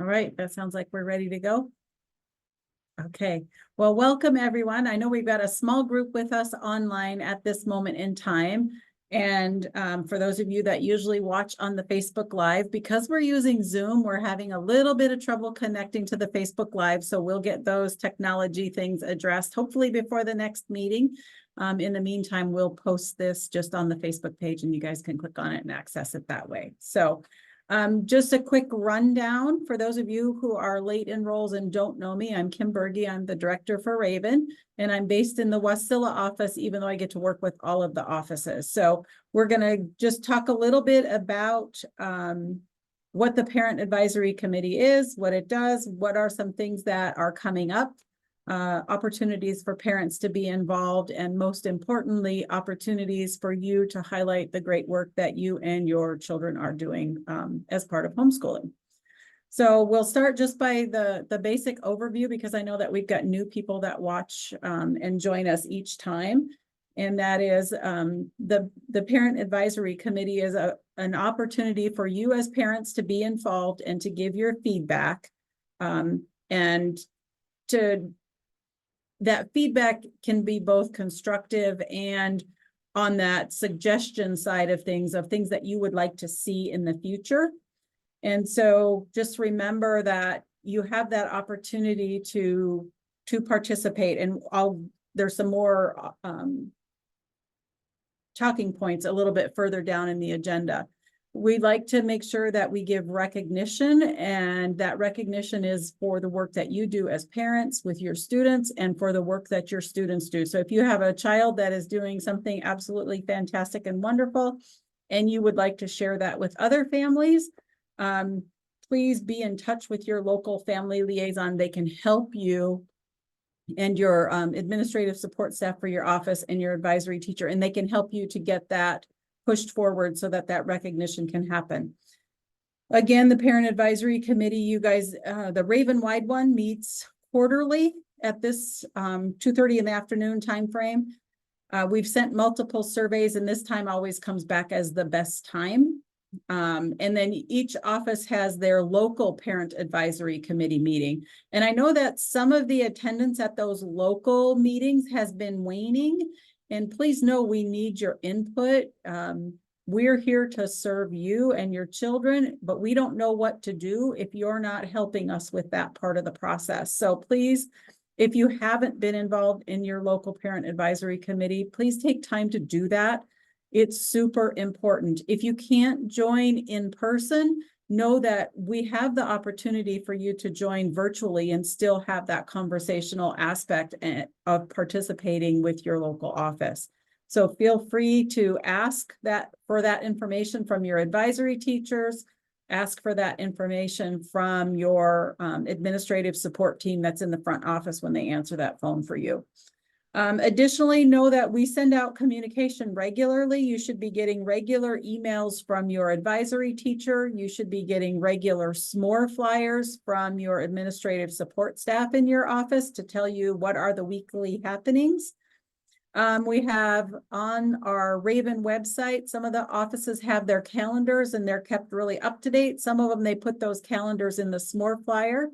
All right, that sounds like we're ready to go. Okay, well, welcome everyone. I know we've got a small group with us online at this moment in time. And for those of you that usually watch on the Facebook Live, because we're using Zoom, we're having a little bit of trouble connecting to the Facebook Live. So we'll get those technology things addressed, hopefully before the next meeting. In the meantime, we'll post this just on the Facebook page and you guys can click on it and access it that way. So just a quick rundown for those of you who are late enrolls and don't know me. I'm Kim Bergey. I'm the director for Raven, and I'm based in the Wasilla office, even though I get to work with all of the offices. So we're going to just talk a little bit about what the Parent Advisory Committee is, what it does, what are some things that are coming up, opportunities for parents to be involved, and most importantly, opportunities for you to highlight the great work that you and your children are doing as part of homeschooling. So we'll start just by the basic overview, because I know that we've got new people that watch and join us each time. And that is the Parent Advisory Committee is an opportunity for you as parents to be involved and to give your feedback, and that feedback can be both constructive and on that suggestion side of things that you would like to see in the future. And so just remember that you have that opportunity to participate, and there's some more talking points a little bit further down in the agenda. We'd like to make sure that we give recognition, and that recognition is for the work that you do as parents with your students and for the work that your students do. So if you have a child that is doing something absolutely fantastic and wonderful, and you would like to share that with other families, please be in touch with your local family liaison. They can help you and your administrative support staff for your office and your advisory teacher, and they can help you to get that pushed forward so that that recognition can happen. Again, the Parent Advisory Committee, you guys, the Raven-wide one meets quarterly at this 2:30 in the afternoon timeframe. We've sent multiple surveys, and this time always comes back as the best time. And then each office has their local Parent Advisory Committee meeting. And I know that some of the attendance at those local meetings has been waning. And please know we need your input. We're here to serve you and your children, but we don't know what to do if you're not helping us with that part of the process. So please, if you haven't been involved in your local Parent Advisory Committee, please take time to do that. It's super important. If you can't join in person, know that we have the opportunity for you to join virtually and still have that conversational aspect of participating with your local office. So feel free to ask for that information from your advisory teachers, ask for that information from your administrative support team that's in the front office when they answer that phone for you. Additionally, know that we send out communication regularly. You should be getting regular emails from your advisory teacher. You should be getting regular SMORE flyers from your administrative support staff in your office to tell you what are the weekly happenings. We have on our Raven website, some of the offices have their calendars and they're kept really up to date. Some of them, they put those calendars in the SMORE flyer.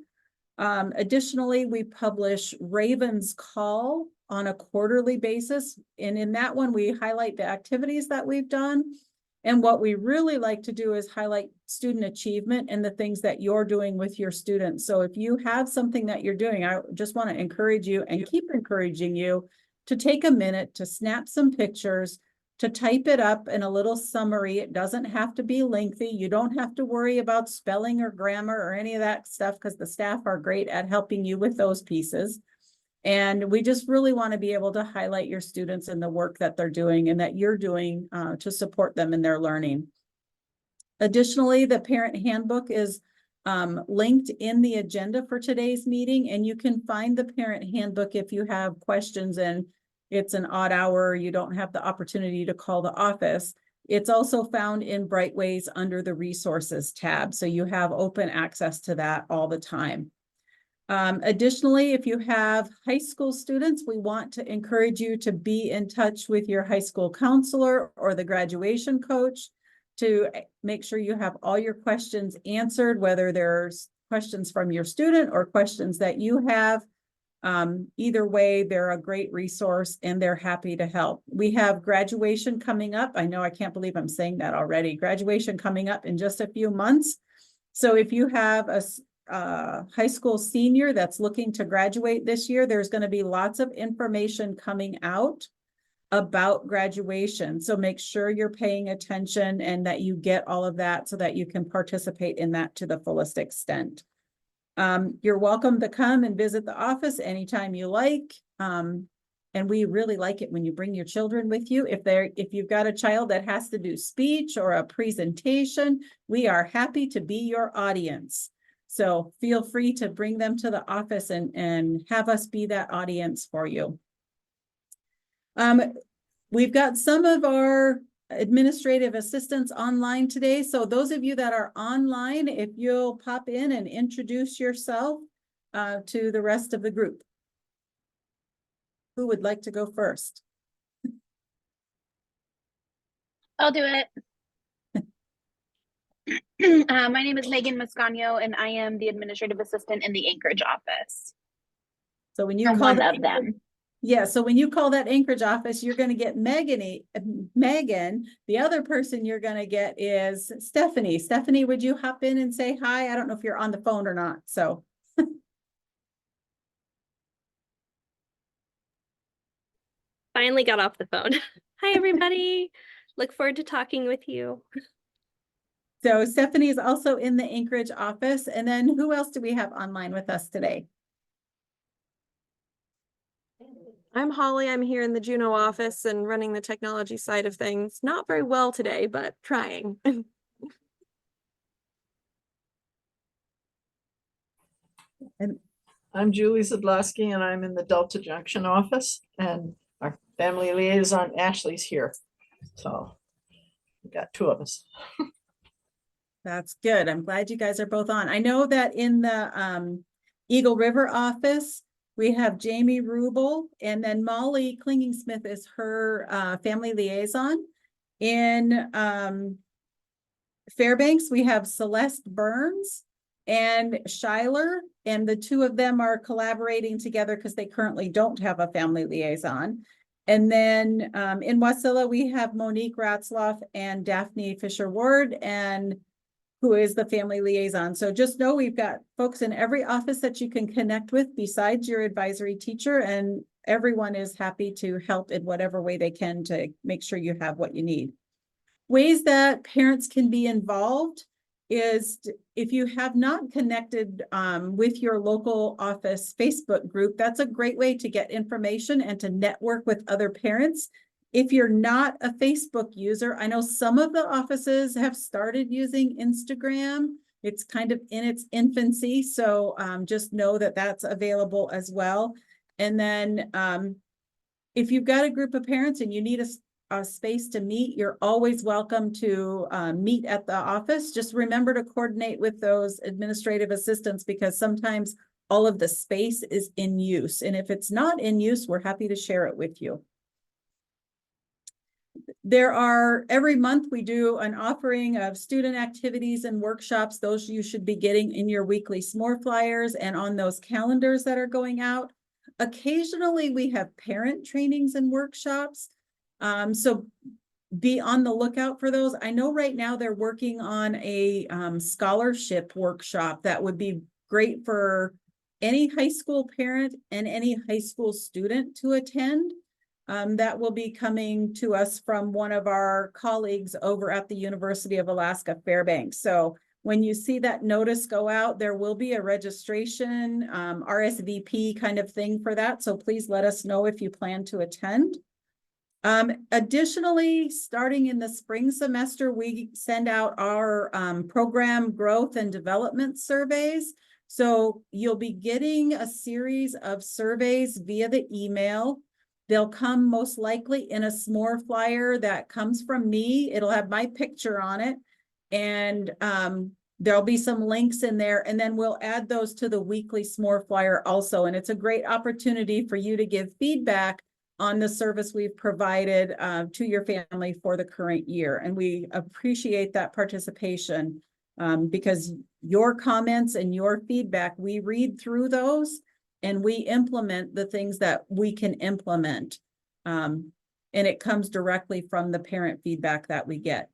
Additionally, we publish Raven's Call on a quarterly basis. And in that one, we highlight the activities that we've done. And what we really like to do is highlight student achievement and the things that you're doing with your students. So if you have something that you're doing, I just want to encourage you and keep encouraging you to take a minute to snap some pictures, to type it up in a little summary. It doesn't have to be lengthy. You don't have to worry about spelling or grammar or any of that stuff, because the staff are great at helping you with those pieces. And we just really want to be able to highlight your students and the work that they're doing and that you're doing to support them in their learning. Additionally, the parent handbook is linked in the agenda for today's meeting, and you can find the parent handbook if you have questions and it's an odd hour, you don't have the opportunity to call the office. It's also found in Brightways under the resources tab. So you have open access to that all the time. Additionally, if you have high school students, we want to encourage you to be in touch with your high school counselor or the graduation coach to make sure you have all your questions answered, whether there's questions from your student or questions that you have. Either way, they're a great resource and they're happy to help. We have graduation coming up. I know I can't believe I'm saying that already. Graduation coming up in just a few months. So if you have a high school senior that's looking to graduate this year, there's going to be lots of information coming out about graduation. So make sure you're paying attention and that you get all of that so that you can participate in that to the fullest extent. You're welcome to come and visit the office anytime you like. And we really like it when you bring your children with you. If you've got a child that has to do speech or a presentation, we are happy to be your audience. So feel free to bring them to the office and have us be that audience for you. We've got some of our administrative assistants online today. So those of you that are online, if you'll pop in and introduce yourself to the rest of the group. Who would like to go first? I'll do it. My name is Megan Mascagno, and I am the administrative assistant in the Anchorage office. So when you I'm call one of them. Yeah, so when you call that Anchorage office, you're going to get Megan. The other person you're going to get is Stephanie. Stephanie, would you hop in and say hi? I don't know if you're on the phone or not, so. Finally got off the phone. Hi, everybody. Look forward to talking with you. So Stephanie is also in the Anchorage office. And then who else do we have online with us today? I'm Holly. I'm here in the Juneau office and running the technology side of things. Not very well today, but trying. And I'm Julie Zadlowski, and I'm in the Delta Junction office, and our family liaison Ashley's here. So we got two of us. that's good. I'm glad you guys are both on. I know that in the Eagle River office, we have Jamie Rubel, and then Molly Klinging-Smith is her family liaison. In Fairbanks, we have Celeste Burns and Schuyler, and the two of them are collaborating together because they currently don't have a family liaison. And then in Wasilla, we have Monique Ratzloff and Daphne Fisher-Ward, and who is the family liaison. So just know we've got folks in every office that you can connect with besides your advisory teacher, and everyone is happy to help in whatever way they can to make sure you have what you need. Ways that parents can be involved is if you have not connected with your local office Facebook group, that's a great way to get information and to network with other parents. If you're not a Facebook user, I know some of the offices have started using Instagram. It's kind of in its infancy, so just know that that's available as well. And then if you've got a group of parents and you need a space to meet, you're always welcome to meet at the office. Just remember to coordinate with those administrative assistants because sometimes all of the space is in use. And if it's not in use, we're happy to share it with you. Every month we do an offering of student activities and workshops. Those you should be getting in your weekly s'more flyers and on those calendars that are going out. Occasionally we have parent trainings and workshops. So be on the lookout for those. I know right now they're working on a scholarship workshop that would be great for any high school parent and any high school student to attend. That will be coming to us from one of our colleagues over at the University of Alaska Fairbanks. So when you see that notice go out, there will be a registration, RSVP kind of thing for that. So please let us know if you plan to attend. Additionally, starting in the spring semester, we send out our program growth and development surveys. So you'll be getting a series of surveys via the email. They'll come most likely in a s'more flyer that comes from me. It'll have my picture on it. And there'll be some links in there. And then we'll add those to the weekly s'more flyer also. And it's a great opportunity for you to give feedback on the service we've provided to your family for the current year. And we appreciate that participation. Because your comments and your feedback, we read through those and we implement the things that we can implement. And it comes directly from the parent feedback that we get.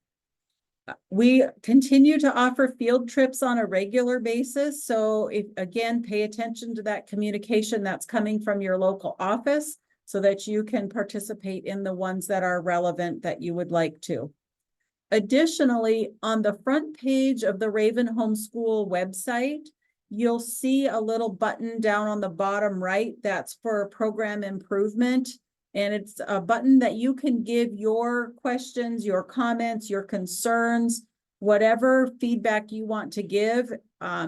We continue to offer field trips on a regular basis. So if, again, pay attention to that communication that's coming from your local office so that you can participate in the ones that are relevant that you would like to. Additionally, on the front page of the Raven Homeschool website, you'll see a little button down on the bottom right that's for program improvement. And it's a button that you can give your questions, your comments, your concerns, whatever feedback you want to give.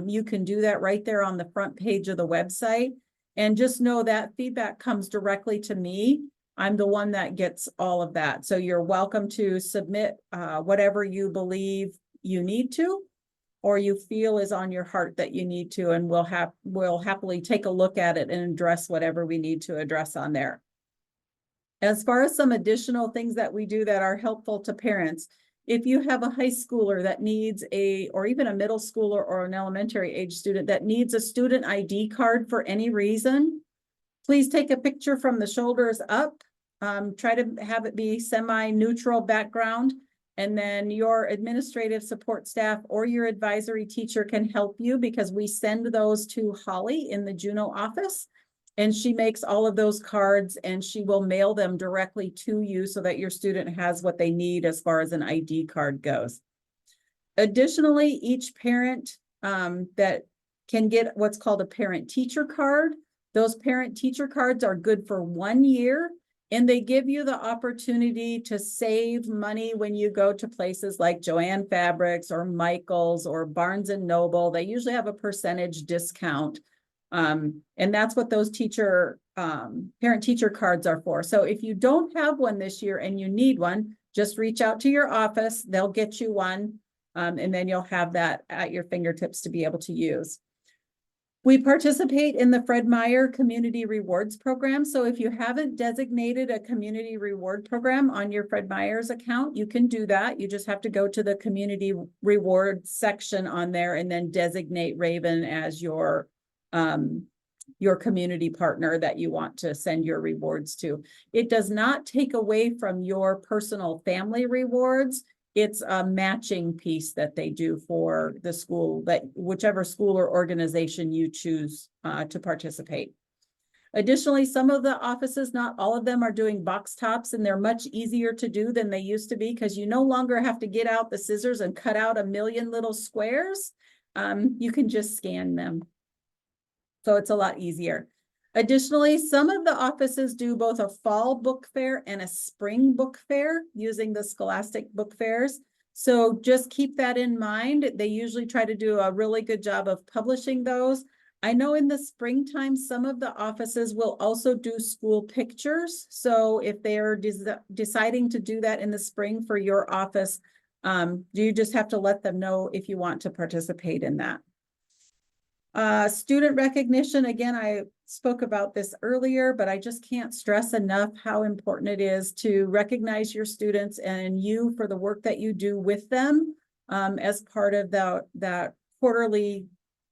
You can do that right there on the front page of the website. And just know that feedback comes directly to me. I'm the one that gets all of that. So you're welcome to submit whatever you believe you need to, or you feel is on your heart that you need to, and we'll happily take a look at it and address whatever we need to address on there. As far as some additional things that we do that are helpful to parents, if you have a high schooler that needs or even a middle schooler or an elementary age student that needs a student ID card for any reason, please take a picture from the shoulders up. Try to have it be semi-neutral background, and then your administrative support staff or your advisory teacher can help you, because we send those to Holly in the Juneau office. And she makes all of those cards and she will mail them directly to you so that your student has what they need as far as an ID card goes. Additionally, each parent that can get what's called a parent teacher card. Those parent teacher cards are good for 1 year, and they give you the opportunity to save money when you go to places like Joann Fabrics or Michael's or Barnes and Noble. They usually have a percentage discount. And that's what those parent teacher cards are for. So if you don't have one this year and you need one, just reach out to your office. They'll get you one. And then you'll have that at your fingertips to be able to use. We participate in the Fred Meyer Community Rewards Program. So if you haven't designated a community reward program on your Fred Meyer's account, you can do that. You just have to go to the community rewards section on there and then designate Raven as your community partner that you want to send your rewards to. It does not take away from your personal family rewards. It's a matching piece that they do for the school, that whichever school or organization you choose to participate. Additionally, some of the offices, not all of them, are doing box tops, and they're much easier to do than they used to be, because you no longer have to get out the scissors and cut out a million little squares. You can just scan them. So it's a lot easier. Additionally, some of the offices do both a fall book fair and a spring book fair using the Scholastic book fairs. So just keep that in mind. They usually try to do a really good job of publishing those. I know in the springtime, some of the offices will also do school pictures. So if they're deciding to do that in the spring for your office, you just have to let them know if you want to participate in that. Student recognition, again, I spoke about this earlier, but I just can't stress enough how important it is to recognize your students and you for the work that you do with them as part of that quarterly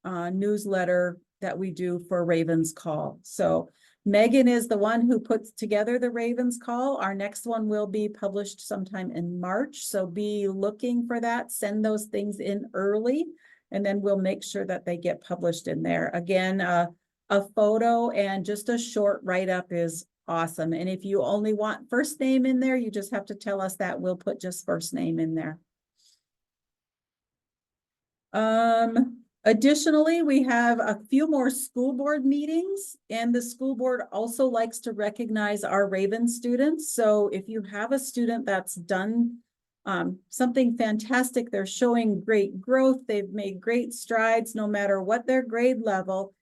newsletter that we do for Raven's Call. So Megan is the one who puts together the Raven's Call. Our next one will be published sometime in March. So be looking for that. Send those things in early, and then we'll make sure that they get published in there. Again, a photo and just a short write-up is awesome. And if you only want first name in there, you just have to tell us that. We'll put just first name in there. Additionally, we have a few more school board meetings, and the school board also likes to recognize our Raven students. So if you have a student that's done something fantastic, they're showing great growth, they've made great strides no matter what their grade level,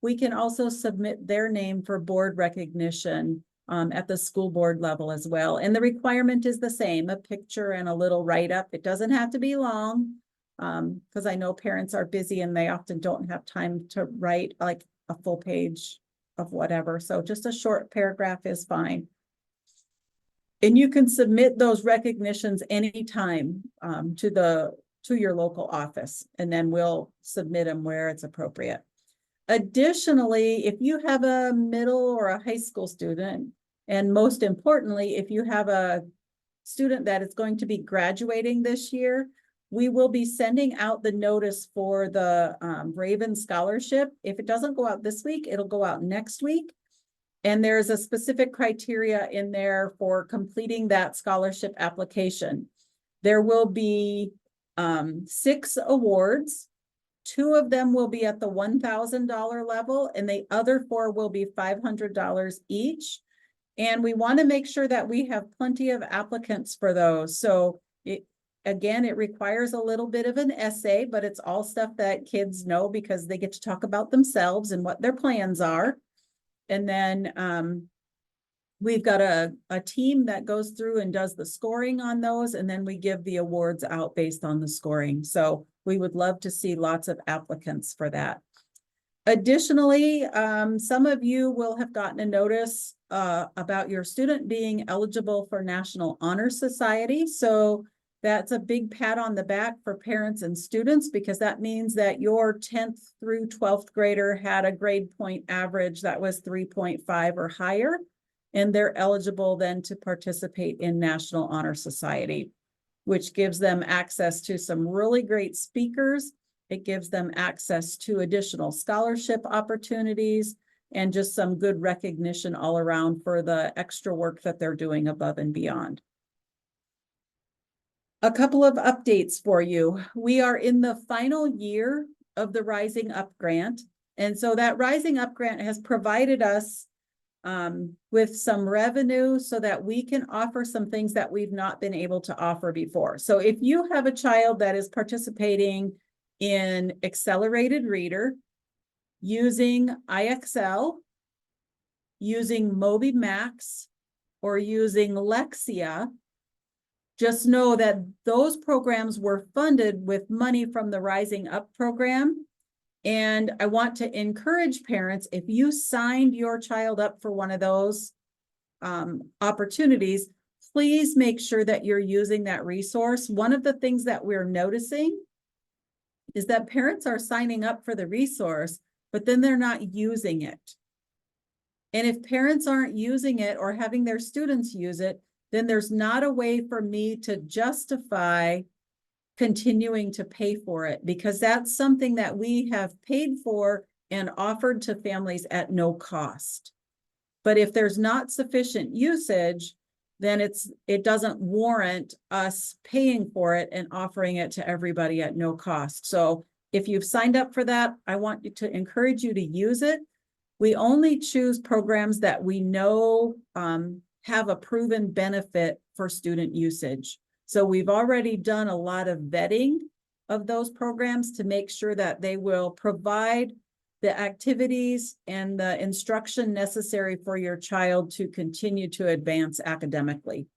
we can also submit their name for board recognition at the school board level as well. And the requirement is the same, a picture and a little write-up. It doesn't have to be long, because I know parents are busy and they often don't have time to write like a full page of whatever. So just a short paragraph is fine. And you can submit those recognitions anytime to to your local office, and then we'll submit them where it's appropriate. Additionally, if you have a middle or a high school student, and most importantly, if you have a student that is going to be graduating this year, we will be sending out the notice for the Raven Scholarship. If it doesn't go out this week, it'll go out next week. And there's a specific criteria in there for completing that scholarship application. There will be 6 awards. 2 of them will be at the $1,000 level, and the other 4 will be $500 each. And we want to make sure that we have plenty of applicants for those. So it requires a little bit of an essay, but it's all stuff that kids know because they get to talk about themselves and what their plans are. And then we've got a team that goes through and does the scoring on those, and then we give the awards out based on the scoring. So we would love to see lots of applicants for that. Additionally, some of you will have gotten a notice about your student being eligible for National Honor Society. So that's a big pat on the back for parents and students, because that means that your 10th through 12th grader had a grade point average that was 3.5 or higher, and they're eligible then to participate in National Honor Society, which gives them access to some really great speakers. It gives them access to additional scholarship opportunities and just some good recognition all around for the extra work that they're doing above and beyond. A couple of updates for you. We are in the final year of the Rising Up grant. And so that Rising Up grant has provided us with some revenue so that we can offer some things that we've not been able to offer before. So if you have a child that is participating in Accelerated Reader, using IXL, using Moby Max, or using Lexia, just know that those programs were funded with money from the Rising Up program. And I want to encourage parents, if you signed your child up for one of those opportunities, please make sure that you're using that resource. One of the things that we're noticing is that parents are signing up for the resource, but then they're not using it. And if parents aren't using it or having their students use it, then there's not a way for me to justify continuing to pay for it, because that's something that we have paid for and offered to families at no cost. But if there's not sufficient usage, then it doesn't warrant us paying for it and offering it to everybody at no cost. So if you've signed up for that, I want you to encourage you to use it. We only choose programs that we know have a proven benefit for student usage. So we've already done a lot of vetting of those programs to make sure that they will provide the activities and the instruction necessary for your child to continue to advance academically.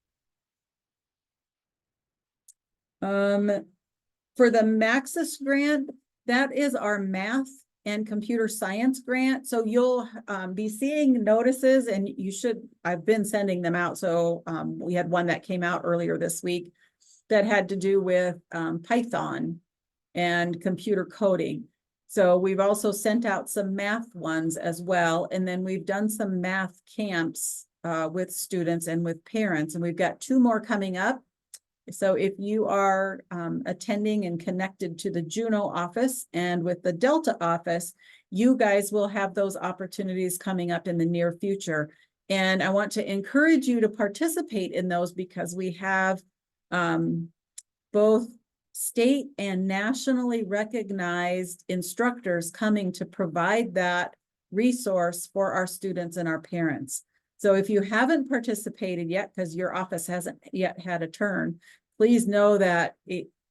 For the Maxis grant, that is our math and computer science grant. So you'll be seeing notices, and you should, I've been sending them out. So we had one that came out earlier this week that had to do with Python and computer coding. So we've also sent out some math ones as well. And then we've done some math camps with students and with parents, and we've got 2 more coming up. So if you are attending and connected to the Juneau office and with the Delta office, you guys will have those opportunities coming up in the near future. And I want to encourage you to participate in those, because we have both state and nationally recognized instructors coming to provide that resource for our students and our parents. So if you haven't participated yet, because your office hasn't yet had a turn, please know that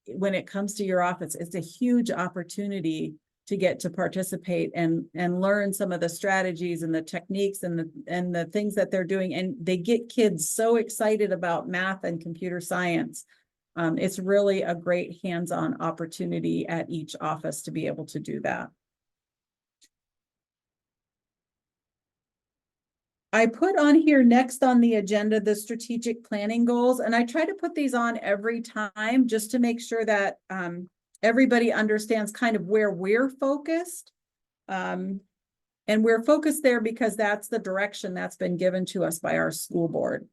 when it comes to your office, it's a huge opportunity to get to participate and learn some of the strategies and the techniques and the things that they're doing. And they get kids so excited about math and computer science. It's really a great hands-on opportunity at each office to be able to do that. I put on here next on the agenda, the strategic planning goals, and I try to put these on every time just to make sure that everybody understands kind of where we're focused. And we're focused there because that's the direction that's been given to us by our school board.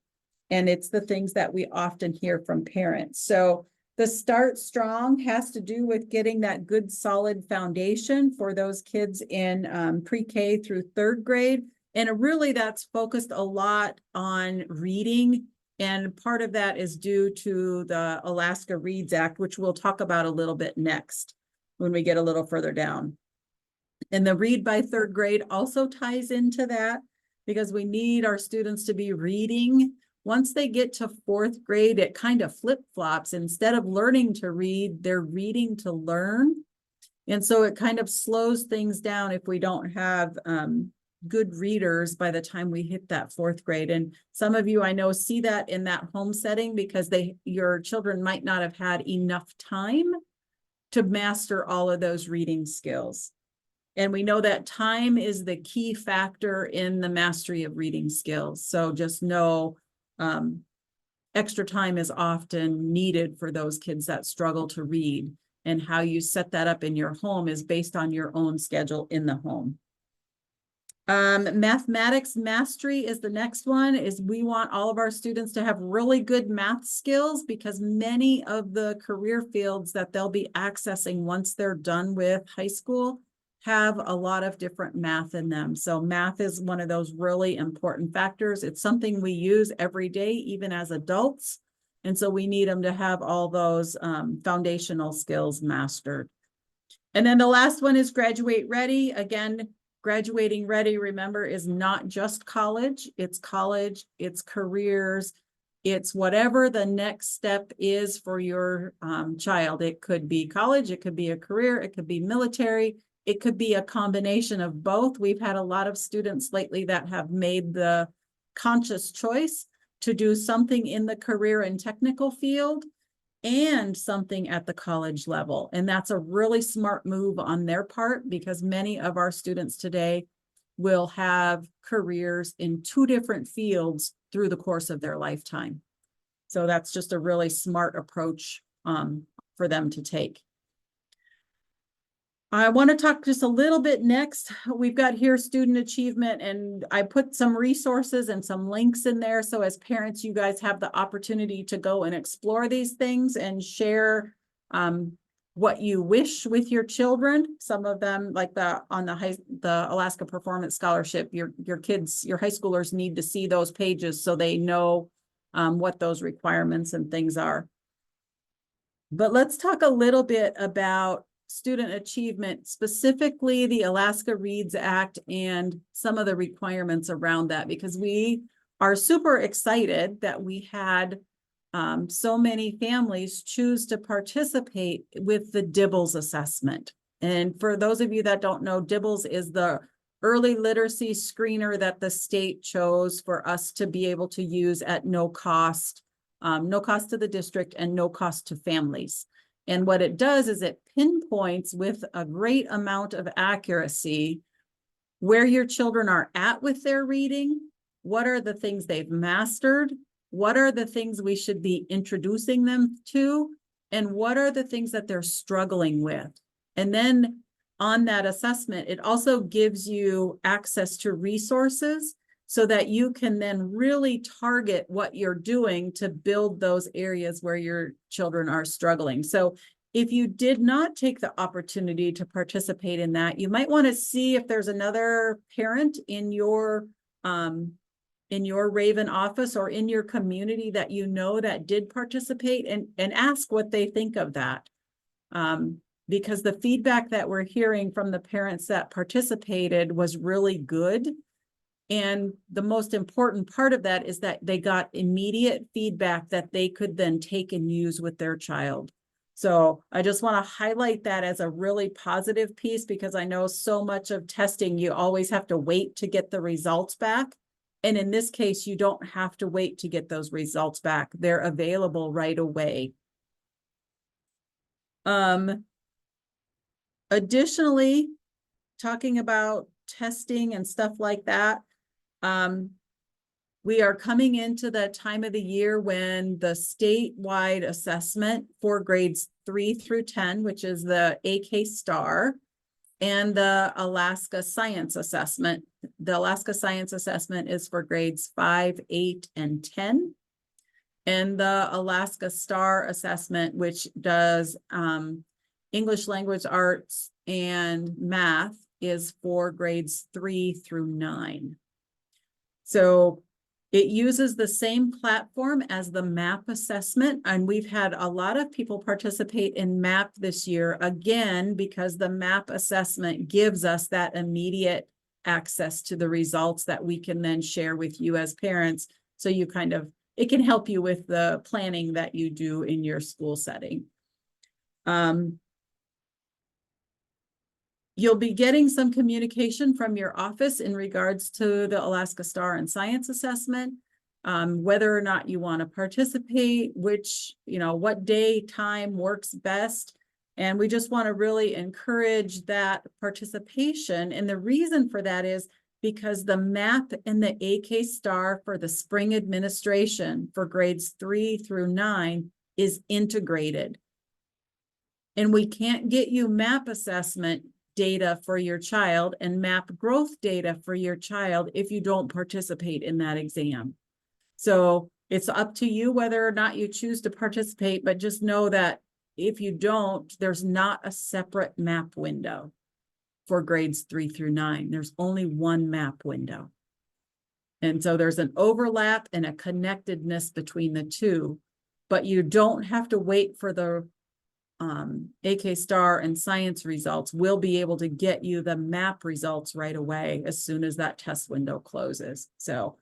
And it's the things that we often hear from parents. So the start strong has to do with getting that good solid foundation for those kids in pre-K through 3rd grade. And really that's focused a lot on reading. And part of that is due to the Alaska Reads Act, which we'll talk about a little bit next when we get a little further down. And the read by 3rd grade also ties into that because we need our students to be reading. Once they get to 4th grade, it kind of flip-flops. Instead of learning to read, they're reading to learn. And so it kind of slows things down if we don't have good readers by the time we hit that 4th grade. And some of you I know see that in that home setting because your children might not have had enough time to master all of those reading skills. And we know that time is the key factor in the mastery of reading skills. So just know extra time is often needed for those kids that struggle to read, and how you set that up in your home is based on your own schedule in the home. Mathematics mastery is the next one. Is we want all of our students to have really good math skills because many of the career fields that they'll be accessing once they're done with high school have a lot of different math in them. So math is one of those really important factors. It's something we use every day, even as adults. And so we need them to have all those foundational skills mastered. And then the last one is graduate ready. Again, graduating ready, remember, is not just college, it's careers, it's whatever the next step is for your child. It could be college, it could be a career, it could be military, it could be a combination of both. We've had a lot of students lately that have made the conscious choice to do something in the career and technical field and something at the college level. And that's a really smart move on their part because many of our students today will have careers in 2 different fields through the course of their lifetime. So that's just a really smart approach for them to take. I want to talk just a little bit next. We've got here student achievement, and I put some resources and some links in there. So as parents, you guys have the opportunity to go and explore these things and share what you wish with your children. Some of them, like the Alaska Performance Scholarship, your kids, your high schoolers need to see those pages so they know what those requirements and things are. But let's talk a little bit about student achievement, specifically the Alaska Reads Act and some of the requirements around that, because we are super excited that we had so many families choose to participate with the DIBELS assessment. And for those of you that don't know, DIBELS is the early literacy screener that the state chose for us to be able to use at no cost to the district and no cost to families. And what it does is it pinpoints with a great amount of accuracy where your children are at with their reading, what are the things they've mastered, what are the things we should be introducing them to, and what are the things that they're struggling with. And then on that assessment, it also gives you access to resources so that you can then really target what you're doing to build those areas where your children are struggling. So if you did not take the opportunity to participate in that, you might want to see if there's another parent in your Raven office or in your community that you know that did participate, and ask what they think of that. Because the feedback that we're hearing from the parents that participated was really good. And the most important part of that is that they got immediate feedback that they could then take and use with their child. So I just want to highlight that as a really positive piece, because I know so much of testing, you always have to wait to get the results back. And in this case, you don't have to wait to get those results back. They're available right away. Additionally, talking about testing and stuff like that, We are coming into the time of the year when the statewide assessment for grades 3 through 10, which is the AK STAR, and the Alaska Science Assessment. The Alaska Science Assessment is for grades 5, 8, and 10. And the Alaska STAR Assessment, which does English language arts and math, is for grades 3 through 9. So it uses the same platform as the MAP assessment, and we've had a lot of people participate in MAP this year, again, because the MAP assessment gives us that immediate access to the results that we can then share with you as parents. So you kind of, it can help you with the planning that you do in your school setting. You'll be getting some communication from your office in regards to the Alaska STAR and Science Assessment, whether or not you want to participate, which, what day, time works best. And we just want to really encourage that participation. And the reason for that is because the MAP and the AK STAR for the spring administration for grades 3 through 9 is integrated. And we can't get you MAP assessment data for your child and MAP growth data for your child if you don't participate in that exam. So it's up to you whether or not you choose to participate, but just know that if you don't, there's not a separate MAP window for grades 3 through 9. There's only one MAP window. And so there's an overlap and a connectedness between the two, but you don't have to wait for the AK STAR and science results. We'll be able to get you the MAP results right away as soon as that test window closes. So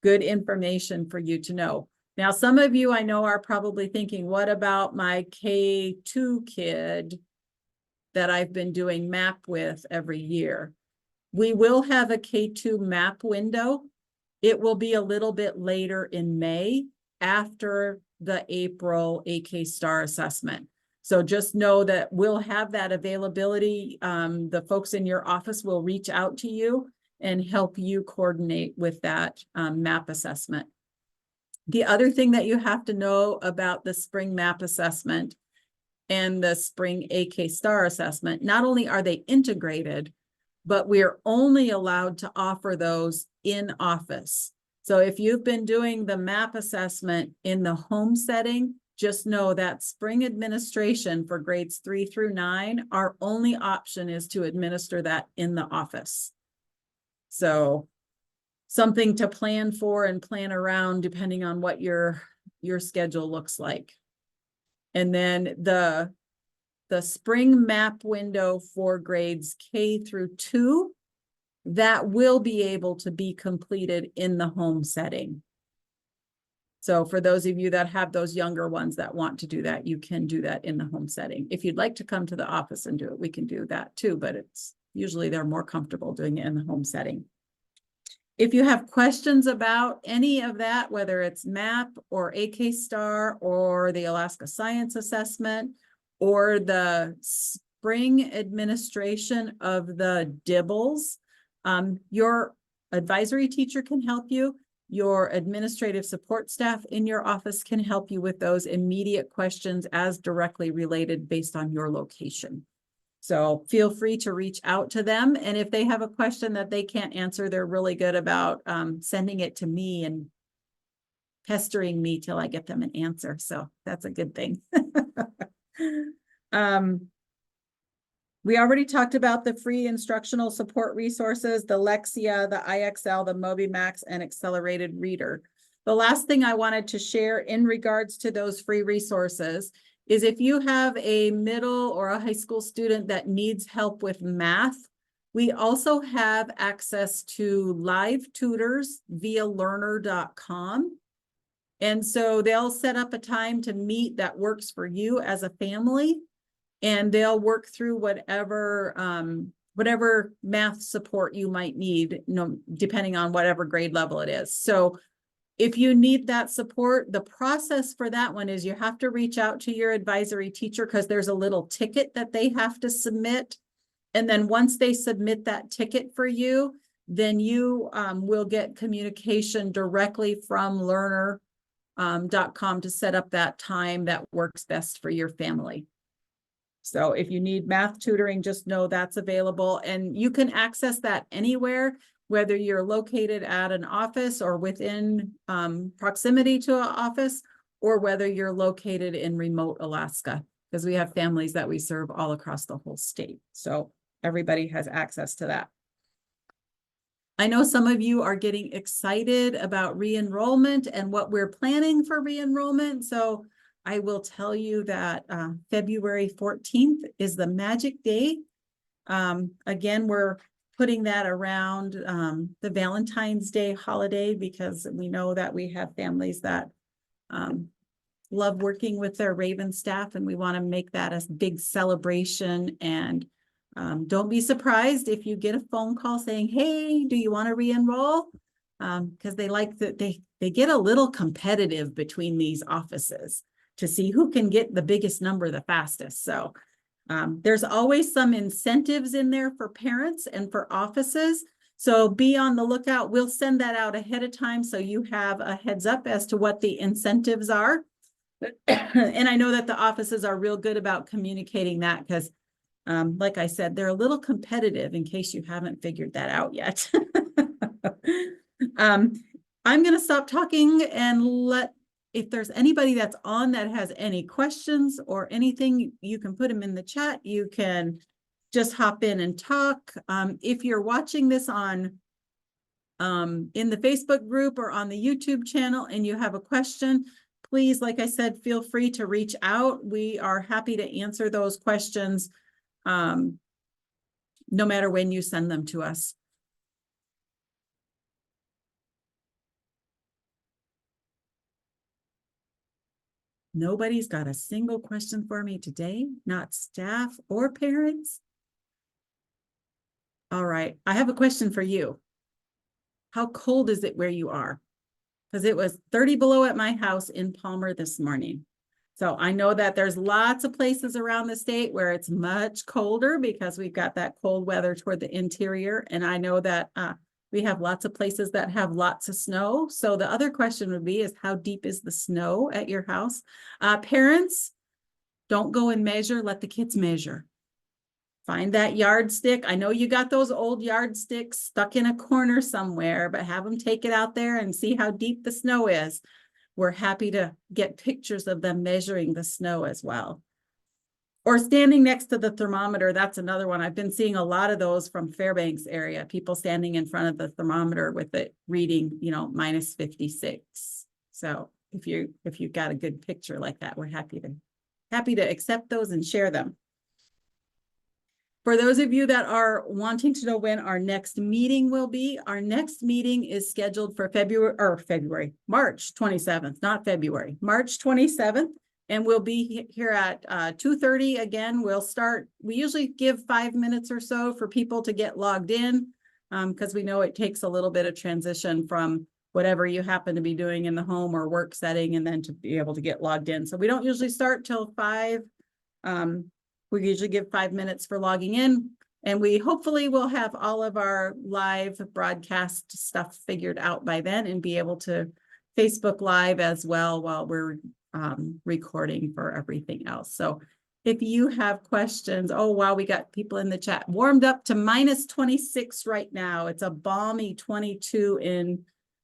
good information for you to know. Now, some of you I know are probably thinking, what about my K2 kid that I've been doing MAP with every year? We will have a K2 MAP window. It will be a little bit later in May after the April AK STAR assessment. So just know that we'll have that availability. The folks in your office will reach out to you and help you coordinate with that MAP assessment. The other thing that you have to know about the spring MAP assessment and the spring AK STAR assessment, not only are they integrated, but we're only allowed to offer those in office. So if you've been doing the MAP assessment in the home setting, just know that spring administration for grades 3 through 9, our only option is to administer that in the office. So something to plan for and plan around depending on what your schedule looks like. And then the spring MAP window for grades K through 2, that will be able to be completed in the home setting. So for those of you that have those younger ones that want to do that, you can do that in the home setting. If you'd like to come to the office and do it, we can do that too, but it's usually they're more comfortable doing it in the home setting. If you have questions about any of that, whether it's MAP or AK STAR or the Alaska Science Assessment or the spring administration of the DIBELS, your advisory teacher can help you. Your administrative support staff in your office can help you with those immediate questions as directly related based on your location. So feel free to reach out to them. And if they have a question that they can't answer, they're really good about sending it to me and pestering me till I get them an answer. So that's a good thing. We already talked about the free instructional support resources, the Lexia, the IXL, the MobiMax, and Accelerated Reader. The last thing I wanted to share in regards to those free resources is if you have a middle or a high school student that needs help with math, we also have access to live tutors via learner.com. And so they'll set up a time to meet that works for you as a family. And they'll work through whatever math support you might need, depending on whatever grade level it is. So if you need that support, the process for that one is you have to reach out to your advisory teacher because there's a little ticket that they have to submit. And then once they submit that ticket for you, then you will get communication directly from learner.com to set up that time that works best for your family. So if you need math tutoring, just know that's available, and you can access that anywhere, whether you're located at an office or within proximity to an office, or whether you're located in remote Alaska, because we have families that we serve all across the whole state. So everybody has access to that. I know some of you are getting excited about re-enrollment and what we're planning for re-enrollment. So I will tell you that February 14th is the magic day. Again, we're putting that around the Valentine's Day holiday, because we know that we have families that love working with their Raven staff, and we want to make that a big celebration. And don't be surprised if you get a phone call saying, hey, do you want to re-enroll? Because they like that they get a little competitive between these offices to see who can get the biggest number the fastest. So there's always some incentives in there for parents and for offices. So be on the lookout. We'll send that out ahead of time so you have a heads up as to what the incentives are. And I know that the offices are real good about communicating that, because like I said, they're a little competitive, in case you haven't figured that out yet. I'm going to stop talking and if there's anybody that's on that has any questions or anything, you can put them in the chat. You can just hop in and talk. If you're watching this on in the Facebook group or on the YouTube channel and you have a question, please, like I said, feel free to reach out. We are happy to answer those questions no matter when you send them to us. Nobody's got a single question for me today, not staff or parents. All right, I have a question for you. How cold is it where you are? Because it was 30 below at my house in Palmer this morning. So I know that there's lots of places around the state where it's much colder, because we've got that cold weather toward the interior. And I know that we have lots of places that have lots of snow. So the other question would be, is how deep is the snow at your house? Parents, don't go and measure, let the kids measure. Find that yardstick. I know you got those old yardsticks stuck in a corner somewhere, but have them take it out there and see how deep the snow is. We're happy to get pictures of them measuring the snow as well. Or standing next to the thermometer. That's another one. I've been seeing a lot of those from Fairbanks area, people standing in front of the thermometer with it reading, minus 56. So if you've got a good picture like that, we're happy to accept those and share them. For those of you that are wanting to know when our next meeting will be, our next meeting is scheduled for March 27th, not February, March 27th. And we'll be here at 2:30 again. We usually give 5 minutes or so for people to get logged in, because we know it takes a little bit of transition from whatever you happen to be doing in the home or work setting, and then to be able to get logged in. So we don't usually start till 5. We usually give 5 minutes for logging in, and we hopefully will have all of our live broadcast stuff figured out by then and be able to Facebook Live as well while we're recording for everything else. So if you have questions, oh, wow, we got people in the chat, warmed up to minus 26 right now. It's a balmy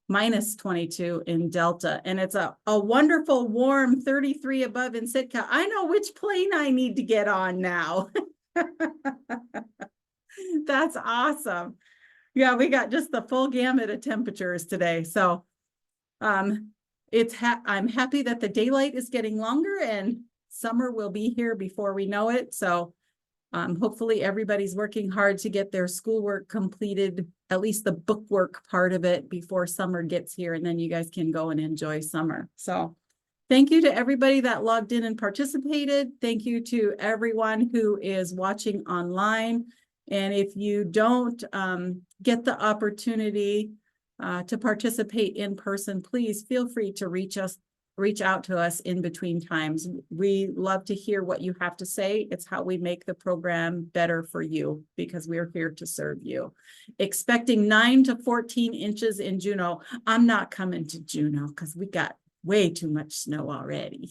minus 22 in Delta. And it's a wonderful warm 33 above in Sitka. I know which plane I need to get on now. That's awesome. Yeah, we got just the full gamut of temperatures today. So I'm happy that the daylight is getting longer and summer will be here before we know it. So hopefully everybody's working hard to get their schoolwork completed, at least the bookwork part of it, before summer gets here, and then you guys can go and enjoy summer. So thank you to everybody that logged in and participated. Thank you to everyone who is watching online. And if you don't get the opportunity to participate in person, please feel free to reach us reach out to us in between times. We love to hear what you have to say. It's how we make the program better for you because we're here to serve you. Expecting 9 to 14 inches in Juneau. I'm not coming to Juneau because we got way too much snow already.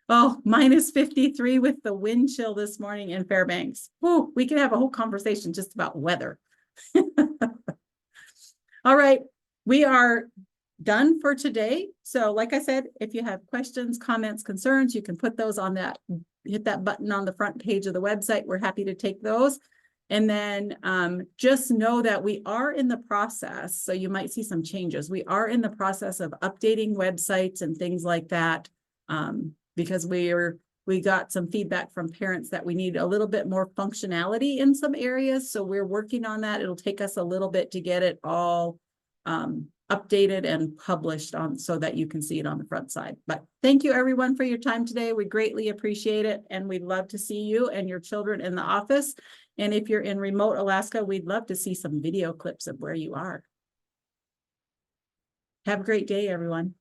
Oh, minus 53 with the wind chill this morning in Fairbanks. Whew, we could have a whole conversation just about weather. All right, we are done for today. So like I said, if you have questions, comments, concerns, you can put those on that, hit that button on the front page of the website. We're happy to take those. And then just know that we are in the process. So you might see some changes. We are in the process of updating websites and things like that. Because we got some feedback from parents that we need a little bit more functionality in some areas. So we're working on that. It'll take us a little bit to get it all updated and published on so that you can see it on the front side. But thank you everyone for your time today. We greatly appreciate it. And we'd love to see you and your children in the office. And if you're in remote Alaska, we'd love to see some video clips of where you are. Have a great day, everyone.